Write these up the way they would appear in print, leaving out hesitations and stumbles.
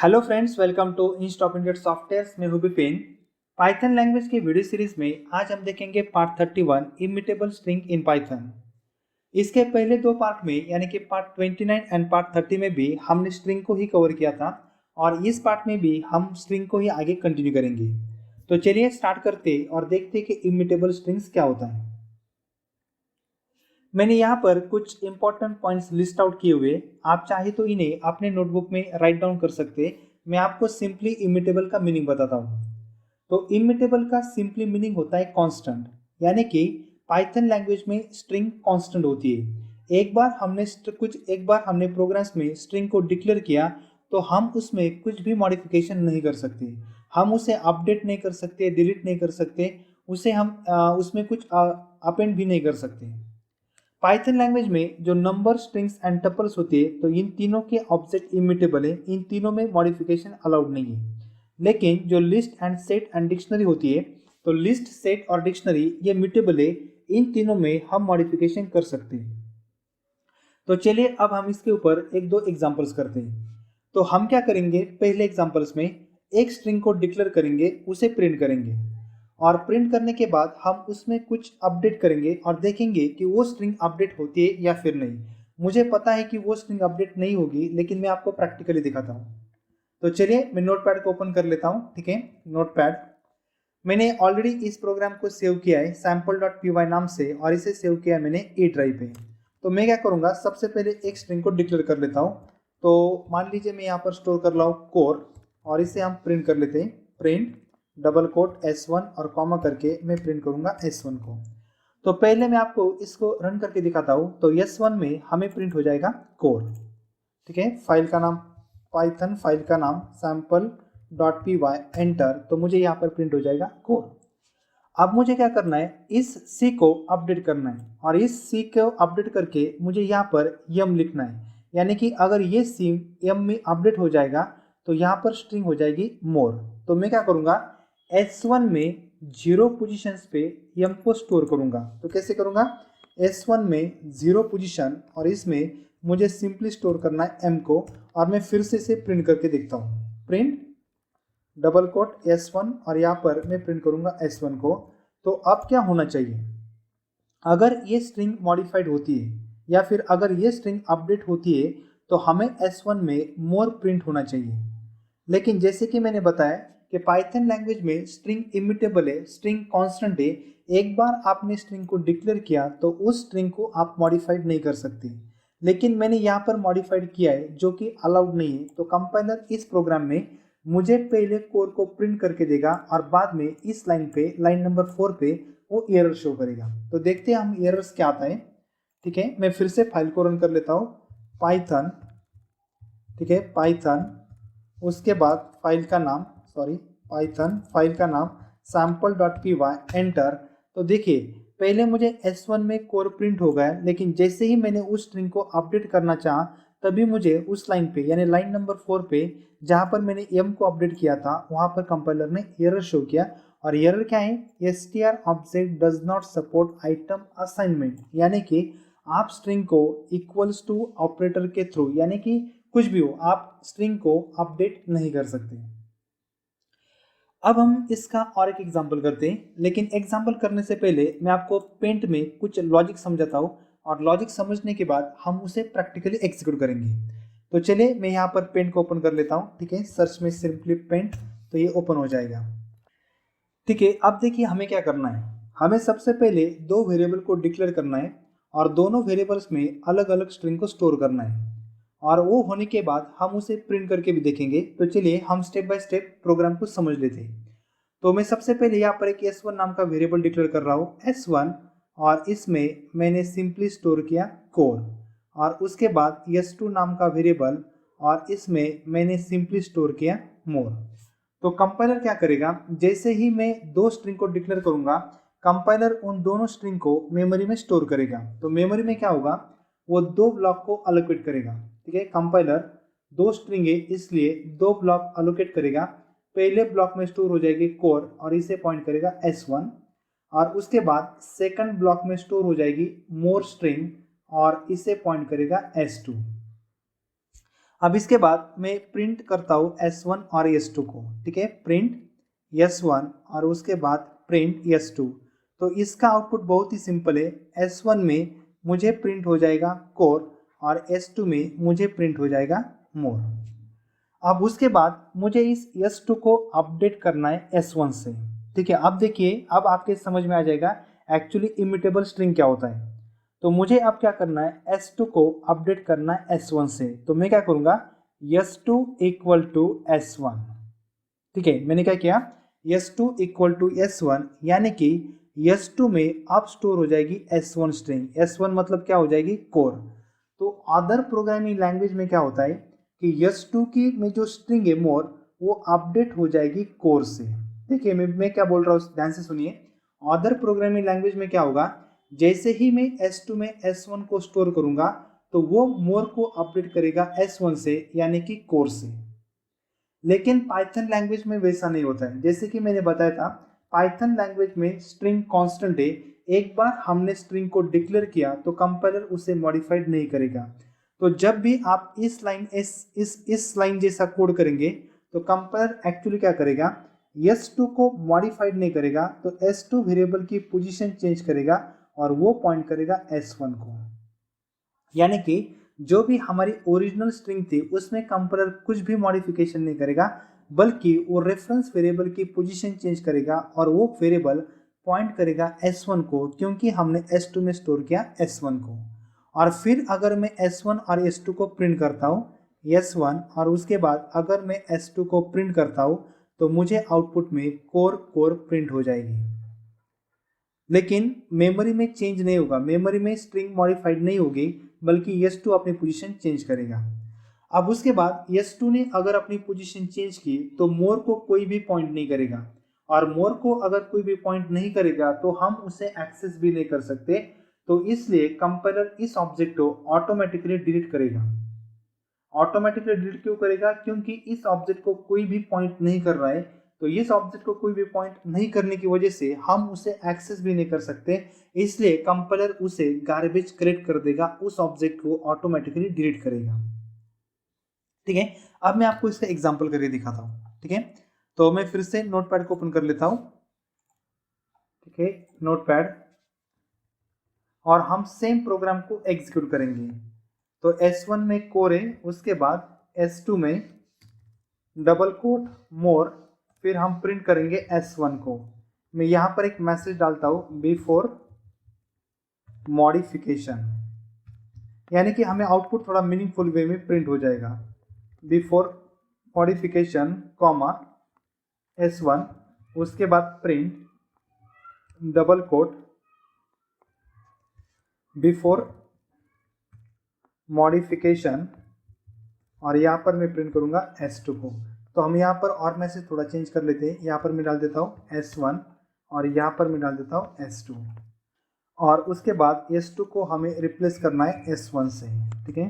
Hello friends, welcome to इंस्टॉप Indian software में हूं विपिन। पाइथन लैंग्वेज की वीडियो सीरीज में आज हम देखेंगे part 31 immutable string in Python. इसके पहले दो पार्ट में यानी कि पार्ट 29 एंड पार्ट 30 में भी हमने स्ट्रिंग को ही कवर किया था और इस पार्ट में भी हम स्ट्रिंग को ही आगे कंटिन्यू करेंगे। तो चलिए स्टार्ट करते और देखते कि इम्यूटेबल स्ट्रिंग्स क्या होता है। मैंने यहाँ पर कुछ इंपॉर्टेंट पॉइंट्स लिस्ट आउट किए हुए, आप चाहे तो इन्हें अपने नोटबुक में राइट डाउन कर सकते। मैं आपको सिंपली इम्यूटेबल का मीनिंग बताता हूँ। तो इम्यूटेबल का सिंपली मीनिंग होता है कांस्टेंट, यानी कि पाइथन लैंग्वेज में स्ट्रिंग कांस्टेंट होती है। एक बार हमने प्रोग्राम्स में स्ट्रिंग को डिक्लेयर किया तो हम उसमें कुछ भी मॉडिफिकेशन नहीं कर सकते। हम उसे अपडेट नहीं कर सकते, डिलीट नहीं कर सकते, उसे हम उसमें कुछ अपेंड भी नहीं कर सकते। पाइथन लैंग्वेज में जो नंबर, स्ट्रिंग्स एंड टपल्स होती है तो इन तीनों के ऑब्जेक्ट इम्यूटेबल है, इन तीनों में मॉडिफिकेशन अलाउड नहीं है। लेकिन जो list and set and dictionary होती है तो लिस्ट, सेट और डिक्शनरी ये म्यूटेबल है, इन तीनों में हम मॉडिफिकेशन कर सकते हैं। तो चलिए अब हम इसके ऊपर एक दो एग्जांपल्स करते हैं। तो हम क्या करेंगे, पहले एग्जांपल्स में एक स्ट्रिंग को डिक्लेयर करेंगे, उसे प्रिंट करेंगे और प्रिंट करने के बाद हम उसमें कुछ अपडेट करेंगे और देखेंगे कि वो स्ट्रिंग अपडेट होती है या फिर नहीं। मुझे पता है कि वो स्ट्रिंग अपडेट नहीं होगी, लेकिन मैं आपको प्रैक्टिकली दिखाता हूँ। तो चलिए मैं नोटपैड को ओपन कर लेता हूँ। ठीक है, नोटपैड मैंने ऑलरेडी इस प्रोग्राम को सेव किया है sample.py नाम से और इसे सेव किया है मैंने ए ड्राइव पे। तो मैं क्या करूँगा, सबसे पहले एक स्ट्रिंग को डिक्लेयर कर लेता हूँ। तो मान लीजिए मैं यहाँ पर स्टोर कर रहा हूँ कोर और इसे हम प्रिंट कर लेते हैं। प्रिंट डबल कोट S1 और कॉमा करके मैं प्रिंट करूँगा S1 को। तो पहले मैं आपको इसको रन करके दिखाता हूँ। तो S1 में हमें प्रिंट हो जाएगा कोर। ठीक है, फाइल का नाम पाइथन, फाइल का नाम sample.py, एंटर। तो मुझे यहाँ पर प्रिंट हो जाएगा कोर। अब मुझे क्या करना है, इस सी को अपडेट करना है और इस सी को अपडेट करके मुझे यहाँ पर यम लिखना है, यानी कि अगर ये सी यम में अपडेट हो जाएगा तो यहाँ पर स्ट्रिंग हो जाएगी मोर। तो मैं क्या करूँगा, S1 में 0 पोजीशंस पे यम को स्टोर करूँगा। तो कैसे करूँगा, S1 में 0 पोजीशन और इसमें मुझे सिंपली स्टोर करना है m को और मैं फिर से इसे प्रिंट करके देखता हूँ। प्रिंट डबल कोट S1 और यहाँ पर मैं प्रिंट करूँगा S1 को। तो अब क्या होना चाहिए, अगर ये स्ट्रिंग मॉडिफाइड होती है या फिर अगर ये स्ट्रिंग अपडेट होती है तो हमें S1 में मोर प्रिंट होना चाहिए। लेकिन जैसे कि मैंने बताया कि पाइथन लैंग्वेज में स्ट्रिंग इम्यूटेबल है, स्ट्रिंग कांस्टेंट है। एक बार आपने स्ट्रिंग को डिक्लेयर किया तो उस स्ट्रिंग को आप मॉडिफाइड नहीं कर सकते। लेकिन मैंने यहाँ पर मॉडिफाइड किया है जो कि अलाउड नहीं है। तो कंपाइलर इस प्रोग्राम में मुझे पहले कोर को प्रिंट करके देगा और बाद में इस लाइन पे, लाइन नंबर 4 पे वो एरर शो करेगा। तो देखते हैं हम एरर्स क्या आता है। ठीक है, मैं फिर से फाइल को रन कर लेता हूँ, पाइथन। ठीक है, पाइथन, उसके बाद फाइल का नाम, पाइथन, फाइल का नाम sample.py, एंटर। तो देखिए पहले मुझे S1 में कोर प्रिंट हो गया, लेकिन जैसे ही मैंने उस स्ट्रिंग को अपडेट करना चाहा तभी मुझे उस लाइन पे यानी लाइन नंबर 4 पे जहां पर मैंने m को अपडेट किया था वहां पर कंपाइलर ने एरर शो किया। और एरर क्या है, str object does not support item assignment, यानी कि आप स्ट्रिंग को इक्वल्स टू ऑपरेटर के थ्रू, यानी कि कुछ भी हो, आप स्ट्रिंग को अपडेट नहीं कर सकते। अब हम इसका और एक एग्जांपल करते हैं, लेकिन एग्जांपल करने से पहले मैं आपको पेंट में कुछ लॉजिक समझाता हूँ और लॉजिक समझने के बाद हम उसे प्रैक्टिकली एग्जीक्यूट करेंगे। तो चलिए मैं यहाँ पर पेंट को ओपन कर लेता हूँ। ठीक है, सर्च में सिंपली पेंट, तो ये ओपन हो जाएगा। ठीक है, अब देखिए हमें क्या करना है। हमें सबसे पहले दो वेरिएबल को डिक्लेयर करना है और दोनों वेरिएबल्स में अलग अलग स्ट्रिंग को स्टोर करना है और वो होने के बाद हम उसे प्रिंट करके भी देखेंगे। तो चलिए हम स्टेप बाय स्टेप प्रोग्राम को समझ लेते हैं। तो मैं सबसे पहले यहाँ पर एक S1 नाम का वेरिएबल डिक्लेयर कर रहा हूँ, S1, और इसमें मैंने सिंपली स्टोर किया कोर। और उसके बाद S2 नाम का वेरिएबल और इसमें मैंने सिंपली स्टोर किया मोर। तो कंपाइलर क्या करेगा, जैसे ही मैं दो स्ट्रिंग को डिक्लेयर करूंगा कंपाइलर उन दोनों स्ट्रिंग को मेमोरी में स्टोर करेगा। तो मेमोरी में क्या होगा, वो दो ब्लॉक को अलोकेट करेगा। ठीक है, कंपाइलर दो स्ट्रिंग है इसलिए दो ब्लॉक अलोकेट करेगा। पहले ब्लॉक में स्टोर हो जाएगी कोर और इसे पॉइंट करेगा S1 और उसके बाद सेकंड ब्लॉक में स्टोर हो जाएगी मोर स्ट्रिंग और इसे पॉइंट करेगा S2। अब इसके बाद मैं प्रिंट करता हूँ S1 और S2 को, ठीक है, प्रिंट S1 और उसके बाद प्रिंट S2। तो इसका आउटपुट बहुत ही सिंपल है, S1 में मुझे प्रिंट हो जाएगा कोर और S2 में मुझे प्रिंट हो जाएगा मोर। अब उसके बाद मुझे इस S2 को अपडेट करना है S1 से, ठीक है। अब देखिए, अब आपके समझ में आ जाएगा एक्चुअली इमिटेबल स्ट्रिंग क्या होता है। तो मुझे अब क्या करना है, S2 को अपडेट करना है S1 से। तो मैं क्या करूंगा, S2 इक्वल टू S1, ठीक है। मैंने क्या किया, S2 इक्वल टू S1, यानी कि S2 में अब स्टोर हो जाएगी S1 स्ट्रिंग। S1 मतलब क्या हो जाएगी, कोर। तो अदर प्रोग्रामिंग लैंग्वेज में क्या होता है कि S2 की में जो स्ट्रिंग है मोर, वो अपडेट हो जाएगी कोर से। देखिए मैं क्या बोल रहा हूँ, ध्यान से सुनिए। अदर प्रोग्रामिंग लैंग्वेज में क्या होगा, जैसे ही मैं S2 में S1 को स्टोर करूंगा तो वो मोर को अपडेट करेगा S1 से, यानी कि कोर से। लेकिन पाइथन लैंग्वेज में वैसा नहीं होता है। जैसे कि मैंने बताया था, पाइथन लैंग्वेज में स्ट्रिंग कांस्टेंट है। एक बार हमने स्ट्रिंग को डिक्लेयर किया तो कंपाइलर उसे मॉडिफाइड नहीं करेगा। तो जब भी आप इस लाइन जैसा कोड करेंगे तो कंपाइलर एक्चुअली क्या करेगा, S2 को मॉडिफाइड नहीं करेगा, तो S2 वेरिएबल की पोजीशन चेंज करेगा और वो पॉइंट करेगा S1 को। यानी कि जो भी हमारी ओरिजिनल स्ट्रिंग थी उसमें कंपाइलर कुछ भी मॉडिफिकेशन नहीं करेगा, बल्कि वो रेफरेंस वेरिएबल की पोजीशन चेंज करेगा और वो वेरिएबल पॉइंट करेगा S1 को, क्योंकि हमने S2 में स्टोर किया S1 को। और फिर अगर मैं S1 और S2 को प्रिंट करता हूँ, S1 और उसके बाद अगर मैं S2 को प्रिंट करता हूँ, तो मुझे आउटपुट में कोर प्रिंट हो जाएगी। लेकिन मेमोरी में चेंज नहीं होगा, मेमोरी में स्ट्रिंग मॉडिफाइड नहीं होगी, बल्कि S2 अपनी पोजीशन चेंज करेगा। अब उसके बाद S2 ने अगर अपनी पोजीशन चेंज की तो मोर को कोई भी पॉइंट नहीं करेगा, और मोर को अगर कोई भी पॉइंट नहीं करेगा तो हम उसे एक्सेस भी नहीं कर सकते। तो इसलिए कंपाइलर इस ऑब्जेक्ट को ऑटोमेटिकली डिलीट करेगा। ऑटोमेटिकली डिलीट क्यों करेगा, क्योंकि इस ऑब्जेक्ट को कोई भी पॉइंट नहीं कर रहा है। तो इस ऑब्जेक्ट को कोई भी पॉइंट नहीं करने की वजह से हम उसे एक्सेस भी नहीं कर सकते, इसलिए कंपाइलर उसे गार्बेज क्रिएट कर देगा, उस ऑब्जेक्ट को ऑटोमेटिकली डिलीट करेगा, ठीक है। अब मैं आपको इसका एग्जांपल करके दिखाता हूँ, ठीक है। तो मैं फिर से नोटपैड को ओपन कर लेता हूँ, ठीक है, नोटपैड, और हम सेम प्रोग्राम को एग्जीक्यूट करेंगे। तो S1 में कोर है, उसके बाद S2 में डबल कोट मोर, फिर हम प्रिंट करेंगे S1 को। मैं यहाँ पर एक मैसेज डालता हूँ, बिफोर मॉडिफिकेशन, यानी कि हमें आउटपुट थोड़ा मीनिंगफुल वे में प्रिंट हो जाएगा। बिफोर मॉडिफिकेशन कॉमा S1, उसके बाद print double quote before modification, और यहाँ पर मैं प्रिंट करूँगा S2 को। तो हम यहाँ पर और मैसेज थोड़ा चेंज कर लेते हैं, यहाँ पर मैं डाल देता हूँ S1 और यहाँ पर मैं डाल देता हूँ S2, और उसके बाद S2 को हमें रिप्लेस करना है S1 से, ठीक है।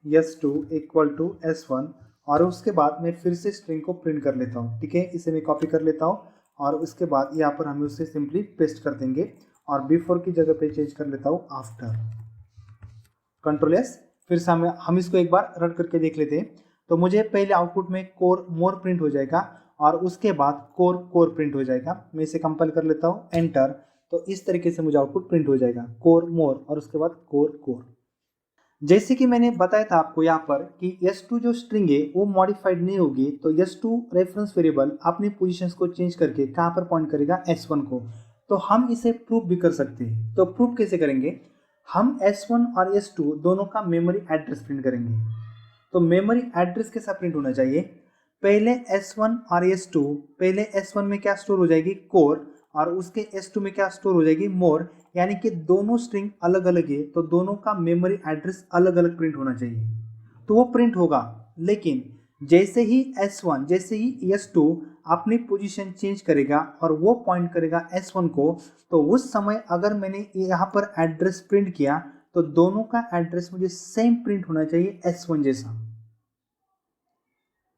S2 इक्वल टू S1, और उसके बाद मैं फिर से स्ट्रिंग को प्रिंट कर लेता हूँ, ठीक है। इसे मैं कॉपी कर लेता हूँ और उसके बाद यहाँ पर हमें उसे सिंपली पेस्ट कर देंगे, और बिफोर की जगह पे चेंज कर लेता हूँ आफ्टर, कंट्रोल एस। फिर से हम इसको एक बार रन करके देख लेते हैं। तो मुझे पहले आउटपुट में कोर मोर प्रिंट हो जाएगा और उसके बाद कोर प्रिंट हो जाएगा। मैं इसे कंपाइल कर लेता हूँ, एंटर। तो इस तरीके से मुझे आउटपुट प्रिंट हो जाएगा, कोर मोर और उसके बाद कोर। जैसे कि मैंने बताया था आपको यहाँ पर कि S2 जो स्ट्रिंग है वो मॉडिफाइड नहीं होगी, तो S2 रेफरेंस वेरिएबल अपनी पोजीशंस को चेंज करके कहाँ पर पॉइंट करेगा, S1 को। तो हम इसे प्रूफ भी कर सकते हैं। तो प्रूफ कैसे करेंगे, हम S1 और S2 दोनों का मेमोरी एड्रेस प्रिंट करेंगे। तो मेमोरी एड्रेस कैसा प्रिंट होना चाहिए, पहले S1 और S2, पहले S1 में क्या स्टोर हो जाएगी, कोर, और उसके S2 में क्या स्टोर हो जाएगी, मोर। यानी कि दोनों स्ट्रिंग अलग अलग है, तो दोनों का मेमोरी एड्रेस अलग अलग प्रिंट होना चाहिए, तो वो प्रिंट होगा। लेकिन जैसे ही S2 अपनी पोजीशन चेंज करेगा और वो पॉइंट करेगा S1 को, तो उस समय अगर मैंने यहाँ पर एड्रेस प्रिंट किया तो दोनों का एड्रेस मुझे सेम प्रिंट होना चाहिए, S1 जैसा,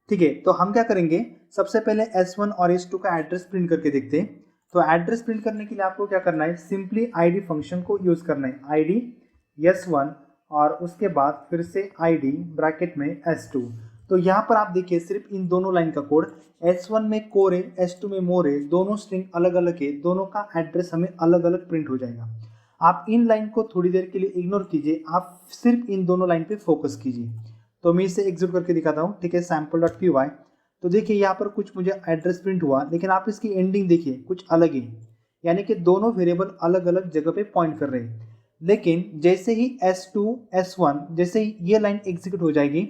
ठीक है। तो हम क्या करेंगे, सबसे पहले S1 और S2 का एड्रेस प्रिंट करके देखते हैं। तो एड्रेस प्रिंट करने के लिए आपको क्या करना है, सिंपली ID फंक्शन को यूज करना है, ID S1 और उसके बाद फिर से ID ब्रैकेट में S2। तो यहाँ पर आप देखिए सिर्फ इन दोनों लाइन का कोड, S1 में कोर है, S2 में मोर है, दोनों स्ट्रिंग अलग अलग है, दोनों का एड्रेस हमें अलग अलग प्रिंट हो जाएगा। आप इन लाइन को थोड़ी देर के लिए इग्नोर कीजिए, आप सिर्फ इन दोनों लाइन पे फोकस कीजिए। तो मैं इसे एग्जीक्यूट करके दिखाता हूँ, ठीक है, sample.py। तो देखिए यहाँ पर कुछ मुझे एड्रेस प्रिंट हुआ, लेकिन आप इसकी एंडिंग देखिए कुछ अलग है, यानी कि दोनों वेरिएबल अलग अलग जगह पे पॉइंट कर रहे हैं। लेकिन जैसे ही S2 S1 जैसे ही ये लाइन एग्जीक्यूट हो जाएगी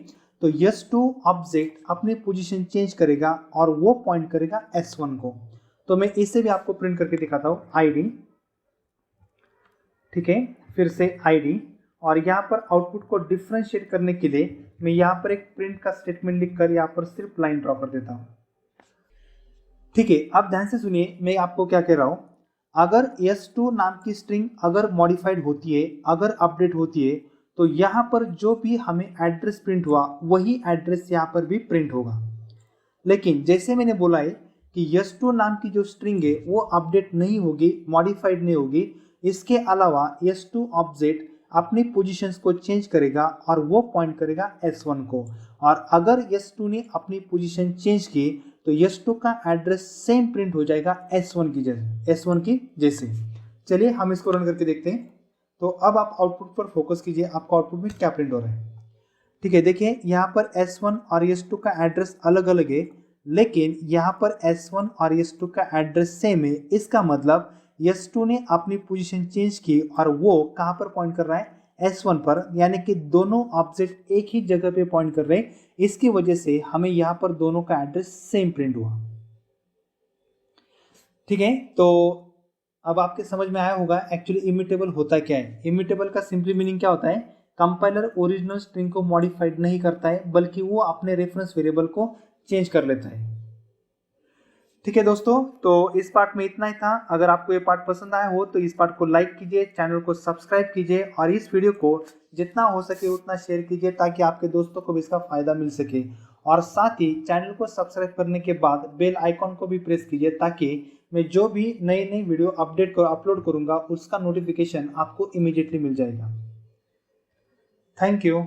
तो S2 ऑब्जेक्ट अपनी पोजीशन चेंज करेगा और वो पॉइंट करेगा S1 को। तो मैं इसे भी आपको प्रिंट करके दिखाता हूँ, ID, ठीक है, फिर से ID, और यहाँ पर आउटपुट को डिफरेंशिएट करने के लिए मैं यहाँ पर एक प्रिंट का स्टेटमेंट लिखकर यहाँ पर सिर्फ लाइन ड्रॉ कर देता हूँ। ठीक है, अब ध्यान से सुनिए मैं आपको क्या कह रहा हूँ। अगर S2 नाम की स्ट्रिंग अगर मॉडिफाइड होती है, अगर अपडेट होती है, तो यहाँ पर जो भी हमें एड्रेस प्रिंट हुआ वही एड्रेस यहाँ पर भी प्रिंट होगा। लेकिन जैसे मैंने बोला है कि S2 नाम की जो स्ट्रिंग है वो अपडेट नहीं होगी, मॉडिफाइड नहीं होगी। इसके अलावा S2 ऑब्जेक्ट अपनी पोजीशंस को चेंज करेगा और वो पॉइंट करेगा S1 को। और अगर S2 ने अपनी पोजीशन चेंज की तो S2 का एड्रेस सेम प्रिंट हो जाएगा S1 की जैसे। चलिए हम इसको रन करके देखते हैं। तो अब आप आउटपुट पर फोकस कीजिए, आपको आउटपुट में क्या प्रिंट हो रहा है। ठीक है, देखिए यहाँ पर S1 और S2 का एड्रेस अलग अलग है, लेकिन यहाँ पर S1 और S2 का एड्रेस सेम है। इसका मतलब S2 ने अपनी पोजीशन चेंज की और वो कहाँ पर पॉइंट कर रहा है, S1 पर, यानी कि दोनों ऑब्जेक्ट एक ही जगह पे पॉइंट कर रहे हैं। इसकी वजह से हमें यहाँ पर दोनों का एड्रेस सेम प्रिंट हुआ। ठीक है, तो अब आपके समझ में आया होगा एक्चुअली इम्यूटेबल होता क्या है। इम्यूटेबल का सिंपली मीनिंग क्या होता है, कंपाइलर ओरिजिनल स्ट्रिंग को मॉडिफाइड नहीं करता है, बल्कि वो अपने रेफरेंस वेरिएबल को चेंज कर लेता है। ठीक है दोस्तों, तो इस पार्ट में इतना ही था। अगर आपको ये पार्ट पसंद आया हो तो इस पार्ट को लाइक कीजिए, चैनल को सब्सक्राइब कीजिए और इस वीडियो को जितना हो सके उतना शेयर कीजिए ताकि आपके दोस्तों को भी इसका फायदा मिल सके। और साथ ही चैनल को सब्सक्राइब करने के बाद बेल आइकॉन को भी प्रेस कीजिए ताकि मैं जो भी नई नई वीडियो अपलोड करूंगा उसका नोटिफिकेशन आपको इमीडिएटली मिल जाएगा। Thank you.